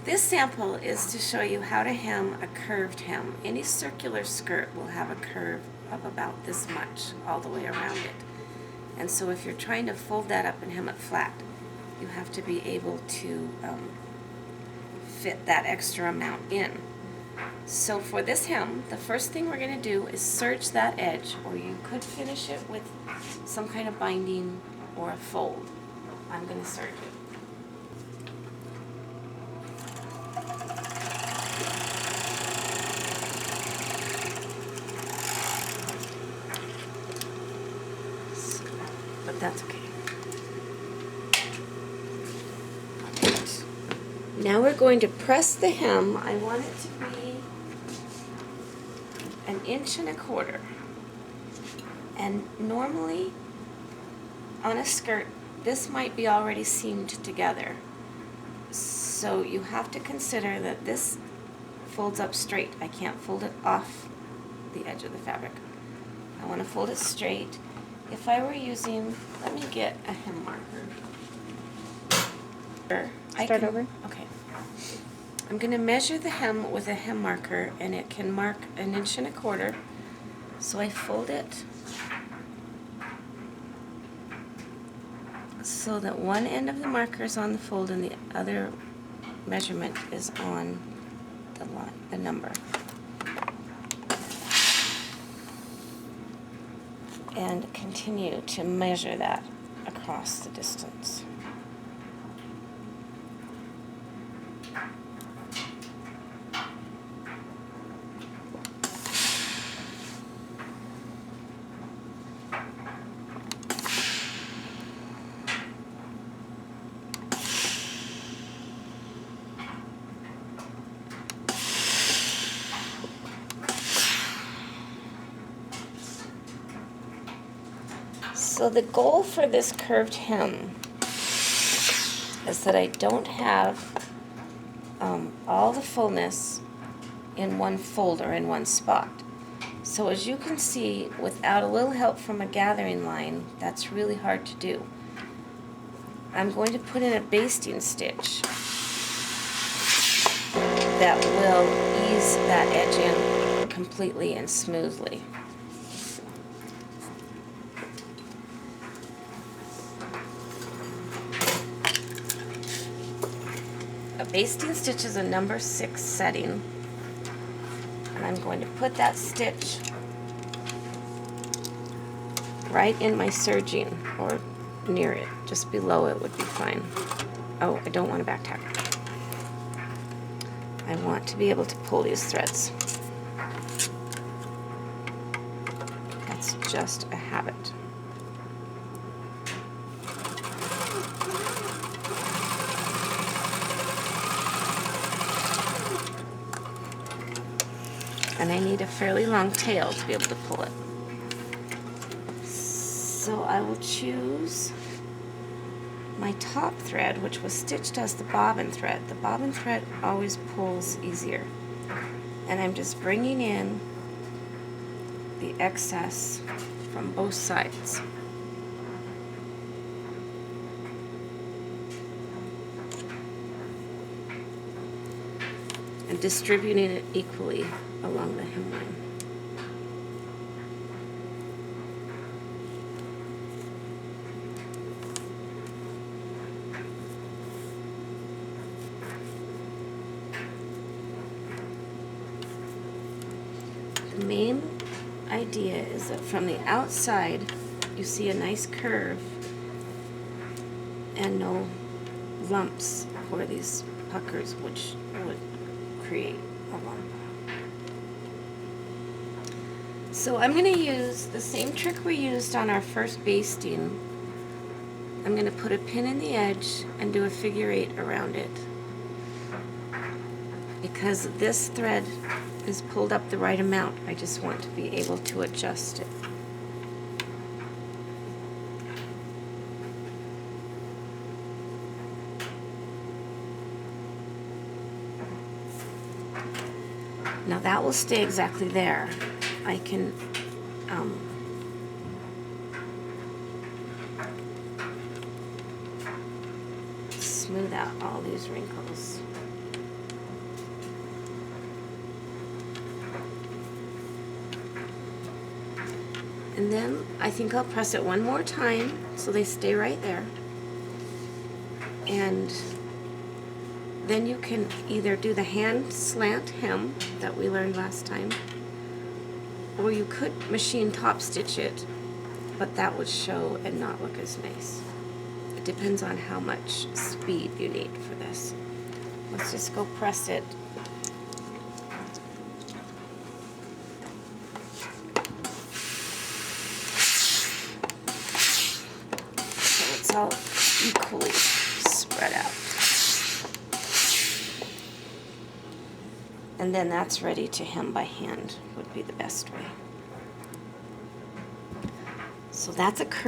This sample is to show you how to hem a curved hem. Any circular skirt will have a curve of about this much all the way around it. And so if you're trying to fold that up and hem it flat, you have to be able to fit that extra amount in. So for this hem, the first thing we're going to do is serge that edge, or you could finish it with some kind of binding or a fold. I'm going to serge it. But that's okay. Now we're going to press the hem. I want it to be 1.25 inches. And normally on a skirt, this might be already seamed together. So you have to consider that this folds up straight. I can't fold it off the edge of the fabric. I want to fold it straight. If I were using, let me get a hem marker. Start over. Okay. I'm going to measure the hem with a hem marker, and it can mark 1.25 inches. So I fold it so that one end of the marker is on the fold and the other measurement is on the line, the number. And continue to measure that across the distance. So the goal for this curved hem is that I don't have all the fullness in one fold or in one spot. So as you can see, without a little help from a gathering line, that's really hard to do. I'm going to put in a basting stitch that will ease that edge in completely and smoothly. A basting stitch is a number 6 setting, and I'm going to put that stitch right in my serging, or near it, just below it would be fine. Oh, I don't want to back tack. I want to be able to pull these threads. That's just a habit. And I need a fairly long tail to be able to pull it. So I will choose my top thread, which was stitched as the bobbin thread. The bobbin thread always pulls easier. And I'm just bringing in the excess from both sides. And distributing it equally along the hemline. The main idea is that from the outside you see a nice curve and no lumps or these puckers which would create a lump. So I'm going to use the same trick we used on our first basting. I'm going to put a pin in the edge and do a figure 8 around it. Because this thread is pulled up the right amount, I just want to be able to adjust it. Now that will stay exactly there. I can smooth out all these wrinkles. And then I think I'll press it one more time so they stay right there. And then you can either do the hand slant hem that we learned last time, or you could machine top stitch it, but that would show and not look as nice. It depends on how much speed you need for this. Let's just go press it. So it's all equally spread out. And then that's ready to hem by hand would be the best way. So that's a curve.